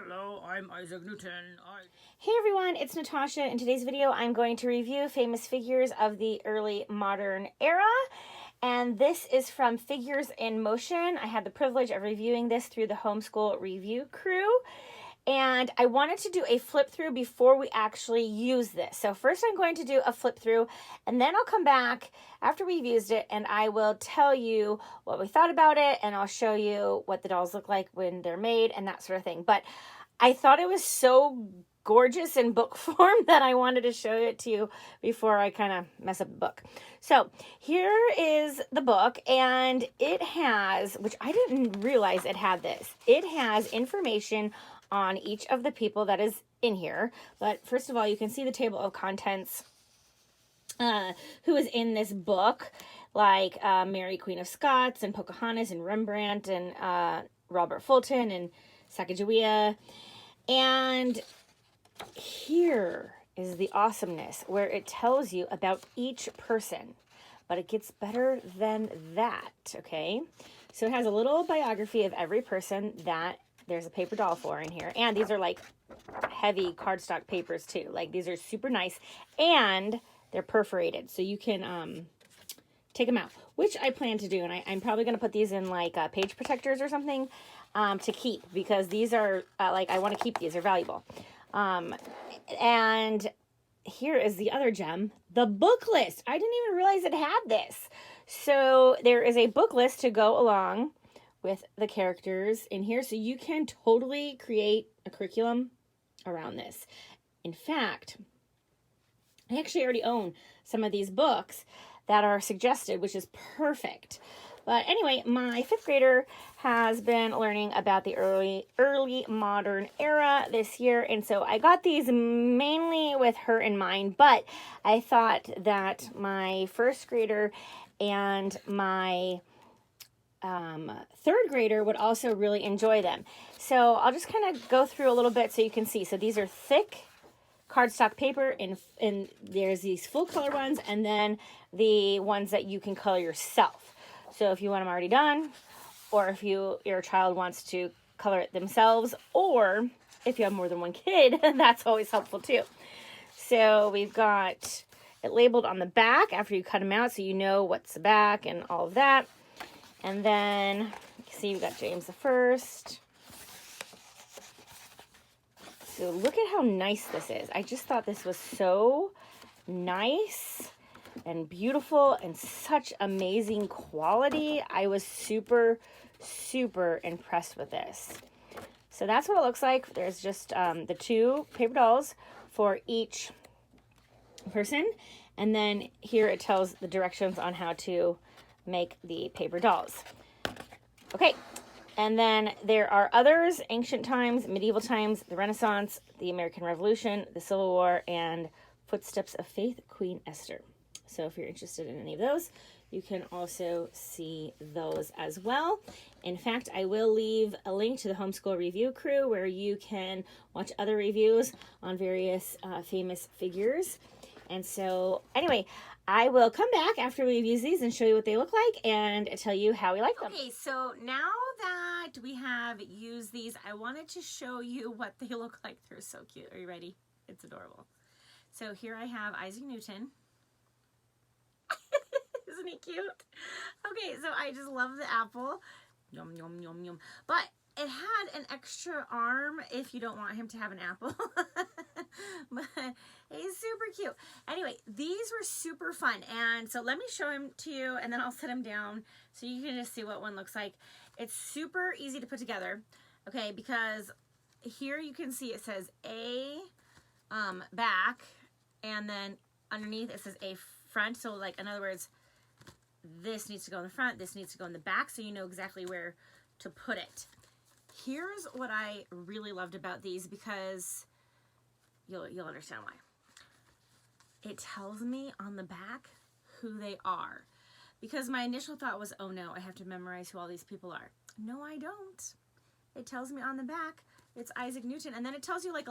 Hello, I'm Isaac Newton. Hey everyone, it's Natasha. In today's video, I'm going to review famous figures of the early modern era. And this is from Figures in Motion. I had the privilege of reviewing this through the Homeschool Review Crew. And I wanted to do a flip through before we actually use this. So first I'm going to do a flip through, and then I'll come back after we've used it and I will tell you what we thought about it, and I'll show you what the dolls look like when they're made and that sort of thing. But I thought it was so gorgeous in book form that I wanted to show it to you before I kind of mess up the book. So here is the book, and it has, which I didn't realize it had this, it has information on each of the people that is in here. But first of all, you can see the table of contents, who is in this book, like Mary Queen of Scots and Pocahontas and Rembrandt and Robert Fulton and Sacagawea. And here is the awesomeness where it tells you about each person, but it gets better than that, okay? So it has a little biography of every person that there's a paper doll for in here. And these are like heavy cardstock papers too. Like these are super nice, and they're perforated, so you can take them out, which I plan to do. And I'm probably going to put these in like page protectors or something to keep, because these are like, I want to keep these, they're valuable. And here is the other gem, the book list. I didn't even realize it had this. So there is a book list to go along with the characters in here, so you can totally create a curriculum around this. In fact, I actually already own some of these books that are suggested, which is perfect. But anyway, my 5th grader has been learning about the early modern era this year, and so I got these mainly with her in mind, but I thought that my 1st grader and my 3rd grader would also really enjoy them. So I'll just kind of go through a little bit so you can see. So these are thick cardstock paper, and there's these full color ones, and then the ones that you can color yourself. So if you want them already done, or if your child wants to color it themselves, or if you have more than one kid, that's always helpful too. So we've got it labeled on the back after you cut them out, so you know what's the back and all of that. And then you can see we've got James the First. So look at how nice this is. I just thought this was so nice and beautiful and such amazing quality. I was super, super impressed with this. So that's what it looks like. There's just the 2 paper dolls for each person. And then here it tells the directions on how to make the paper dolls. Okay, and then there are others: ancient times, medieval times, the Renaissance, the American Revolution, the Civil War, and Footsteps of Faith, Queen Esther. So if you're interested in any of those, you can also see those as well. In fact, I will leave a link to the Homeschool Review Crew where you can watch other reviews on various famous figures. And so anyway, I will come back after we've used these and show you what they look like and tell you how we like them. Okay, so now that we have used these, I wanted to show you what they look like. They're so cute. Are you ready? It's adorable. So here I have Isaac Newton. Isn't he cute? Okay, so I just love the apple. Yum, yum, yum, yum. But it had an extra arm if you don't want him to have an apple. But he's super cute. Anyway, these were super fun. And so let me show him to you, and then I'll set him down so you can just see what one looks like. It's super easy to put together, okay, because here you can see it says A back, and then underneath it says A front. So like, in other words, this needs to go in the front, this needs to go in the back, so you know exactly where to put it. Here's what I really loved about these, because you'll understand why. It tells me on the back who they are, because my initial thought was, oh no, I have to memorize who all these people are. No, I don't. It tells me on the back it's Isaac Newton, and then it tells you like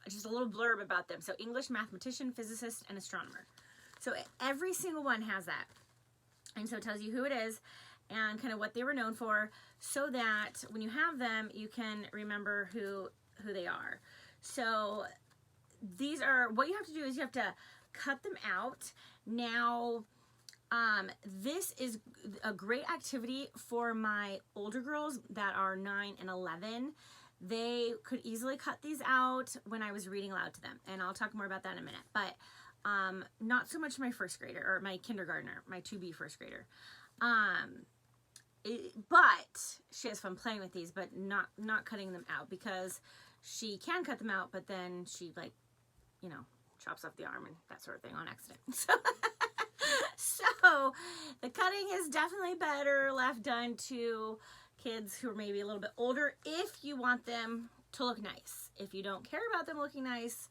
just a little blurb about them. So English, mathematician, physicist, and astronomer. So every single one has that. And so it tells you who it is, and kind of what they were known for, so that when you have them, you can remember who they are. So these are, what you have to do is you have to cut them out. Now, this is a great activity for my older girls that are 9 and 11. They could easily cut these out when I was reading aloud to them, and I'll talk more about that in a minute. But not so much my first grader, or my kindergartner, my 2B first grader. But she has fun playing with these, but not cutting them out, because she can cut them out, but then she, like, you know, chops off the arm and that sort of thing on accident. So the cutting is definitely better left done to kids who are maybe a little bit older, if you want them to look nice. If you don't care about them looking nice,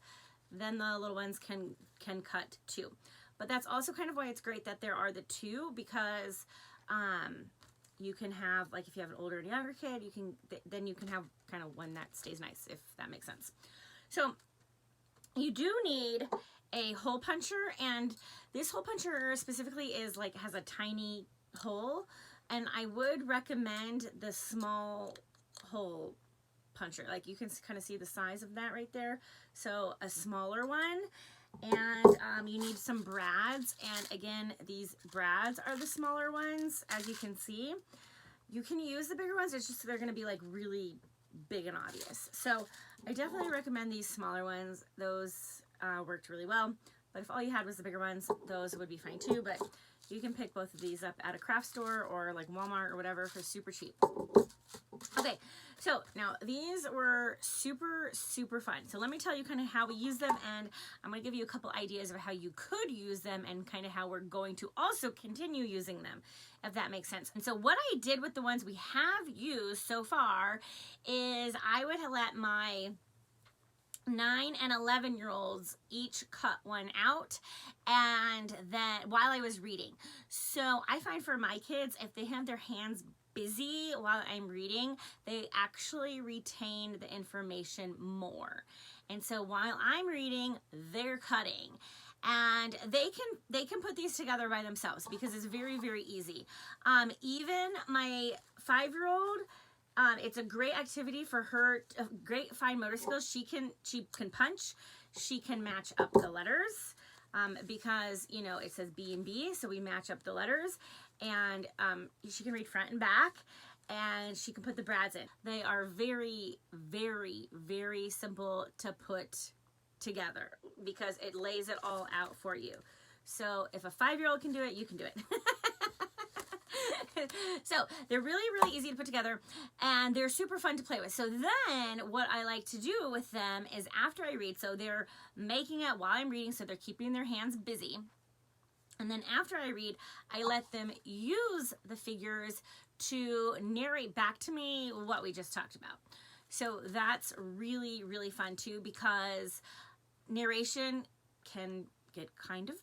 then the little ones can cut too. But that's also kind of why it's great that there are the two, because you can have, like, if you have an older and younger kid, then you can have kind of one that stays nice, if that makes sense. So you do need a hole puncher, and this hole puncher specifically is like, has a tiny hole, and I would recommend the small hole puncher. Like, you can kind of see the size of that right there. So a smaller one, and you need some brads, and again, these brads are the smaller ones, as you can see. You can use the bigger ones, it's just they're going to be like really big and obvious. So I definitely recommend these smaller ones. Those worked really well. But if all you had was the bigger ones, those would be fine too. But you can pick both of these up at a craft store or like Walmart or whatever for super cheap. Okay, so now these were super, super fun. So let me tell you kind of how we use them, and I'm going to give you a couple ideas of how you could use them and kind of how we're going to also continue using them, if that makes sense. And so what I did with the ones we have used so far is I would let my 9 and 11-year-olds each cut one out, and then while I was reading. So I find for my kids, if they have their hands busy while I'm reading, they actually retain the information more. And so while I'm reading, they're cutting. And they can put these together by themselves, because it's very, very easy. Even my 5-year-old, it's a great activity for her, great fine motor skills. She can punch, she can match up the letters, because, you know, it says B and B, so we match up the letters, and she can read front and back, and she can put the brads in. They are very, very, very simple to put together, because it lays it all out for you. So if a 5-year-old can do it, you can do it. So they're really, really easy to put together, and they're super fun to play with. So then what I like to do with them is, after I read, so they're making it while I'm reading, so they're keeping their hands busy. And then after I read, I let them use the figures to narrate back to me what we just talked about. So that's really, really fun too, because narration can get kind of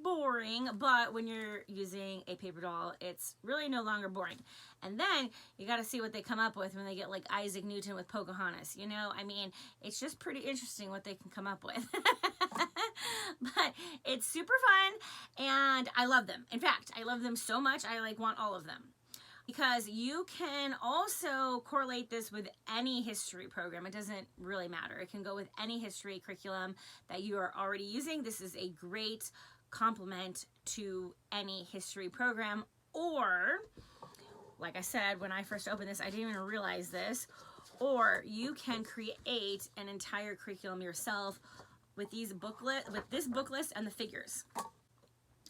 boring, but when you're using a paper doll, it's really no longer boring. And then you got to see what they come up with when they get like Isaac Newton with Pocahontas, you know? I mean, it's just pretty interesting what they can come up with. But it's super fun, and I love them. In fact, I love them so much, I like want all of them. Because you can also correlate this with any history program. It doesn't really matter. It can go with any history curriculum that you are already using. This is a great complement to any history program. Or, like I said, when I first opened this, I didn't even realize this. Or you can create an entire curriculum yourself with this book list and the figures.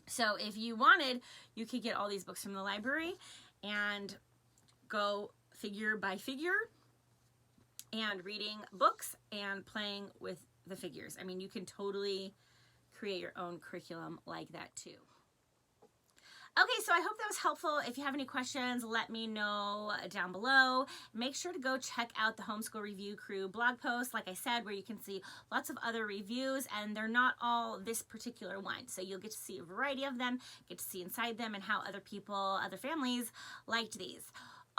So if you wanted, you could get all these books from the library and go figure by figure and reading books and playing with the figures. I mean, you can totally create your own curriculum like that too. Okay, so I hope that was helpful. If you have any questions, let me know down below. Make sure to go check out the Homeschool Review Crew blog post, like I said, where you can see lots of other reviews, and they're not all this particular one. So you'll get to see a variety of them, get to see inside them and how other people, other families liked these.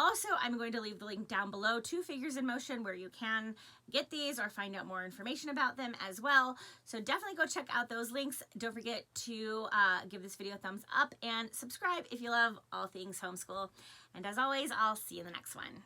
Also, I'm going to leave the link down below to Figures in Motion where you can get these or find out more information about them as well. So definitely go check out those links. Don't forget to give this video a thumbs up and subscribe if you love all things homeschool. And as always, I'll see you in the next one.